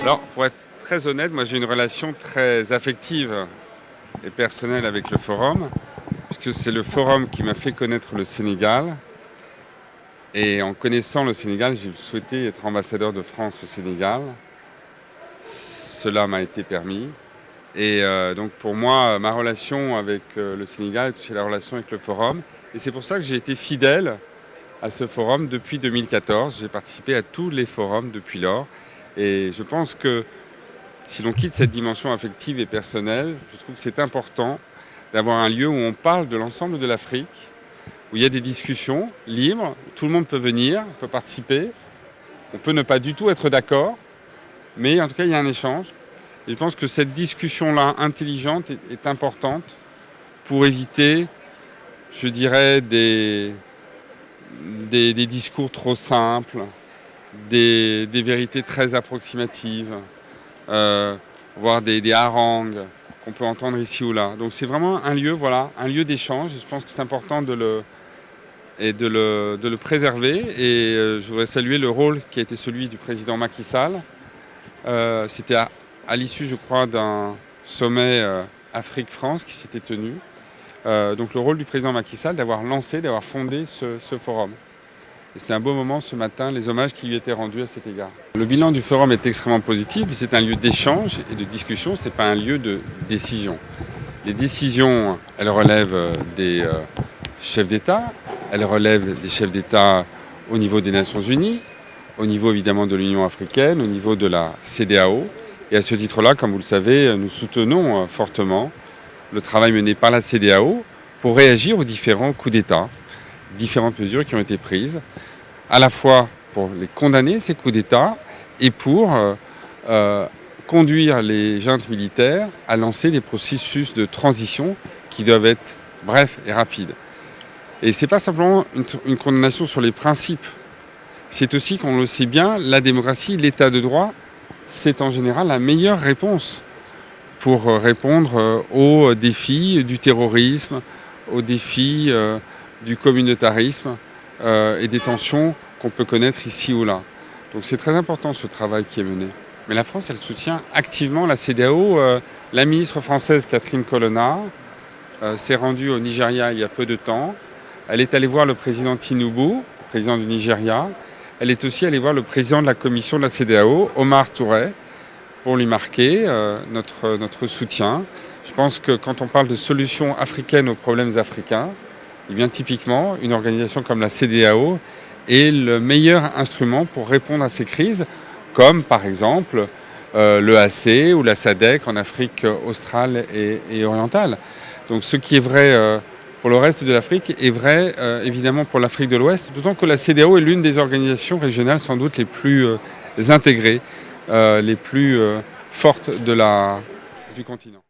Alors, pour être très honnête, moi j'ai une relation très affective et personnelle avec le Forum, puisque c'est le Forum qui m'a fait connaître le Sénégal. Et en connaissant le Sénégal, j'ai souhaité être ambassadeur de France au Sénégal. Cela m'a été permis. Et donc pour moi, ma relation avec le Sénégal est aussi la relation avec le Forum. Et c'est pour ça que j'ai été fidèle à ce forum depuis 2014. J'ai participé à tous les forums depuis lors. Et je pense que si l'on quitte cette dimension affective et personnelle, je trouve que c'est important d'avoir un lieu où on parle de l'ensemble de l'Afrique, où il y a des discussions libres, tout le monde peut venir, peut participer. On peut ne pas du tout être d'accord, mais en tout cas, il y a un échange. Et je pense que cette discussion-là, intelligente, est importante pour éviter, je dirais, des discours trop simples, des vérités très approximatives, voire des harangues qu'on peut entendre ici ou là. Donc c'est vraiment un lieu, voilà, un lieu d'échange. Et je pense que c'est important de le préserver. Et je voudrais saluer le rôle qui a été celui du président Macky Sall. C'était à l'issue, je crois, d'un sommet Afrique-France qui s'était tenu. Donc le rôle du président Macky Sall d'avoir fondé ce forum. Et c'était un beau moment ce matin, les hommages qui lui étaient rendus à cet égard. Le bilan du forum est extrêmement positif. C'est un lieu d'échange et de discussion, ce n'est pas un lieu de décision. Les décisions, elles relèvent des chefs d'État, elles relèvent des chefs d'État au niveau des Nations Unies, au niveau évidemment de l'Union africaine, au niveau de la CEDEAO. Et à ce titre-là, comme vous le savez, nous soutenons fortement le travail mené par la CEDEAO pour réagir aux différents coups d'État, différentes mesures qui ont été prises, à la fois pour les condamner, ces coups d'État, et pour conduire les juntes militaires à lancer des processus de transition qui doivent être brefs et rapides. Et ce n'est pas simplement une condamnation sur les principes, c'est aussi, qu'on le sait bien, la démocratie, l'état de droit, c'est en général la meilleure réponse pour répondre aux défis du terrorisme, aux défis du communautarisme et des tensions qu'on peut connaître ici ou là. Donc c'est très important ce travail qui est mené. Mais la France, elle soutient activement la CEDEAO. La ministre française Catherine Colonna s'est rendue au Nigeria il y a peu de temps. Elle est allée voir le président Tinubu, président du Nigeria. Elle est aussi allée voir le président de la commission de la CEDEAO, Omar Touré, pour lui marquer notre soutien. Je pense que quand on parle de solutions africaines aux problèmes africains, eh bien, typiquement, une organisation comme la CEDEAO est le meilleur instrument pour répondre à ces crises, comme par exemple l'EAC ou la SADC en Afrique australe et orientale. Donc ce qui est vrai pour le reste de l'Afrique est vrai évidemment pour l'Afrique de l'Ouest, d'autant que la CEDEAO est l'une des organisations régionales sans doute les plus intégrées, les plus fortes du continent.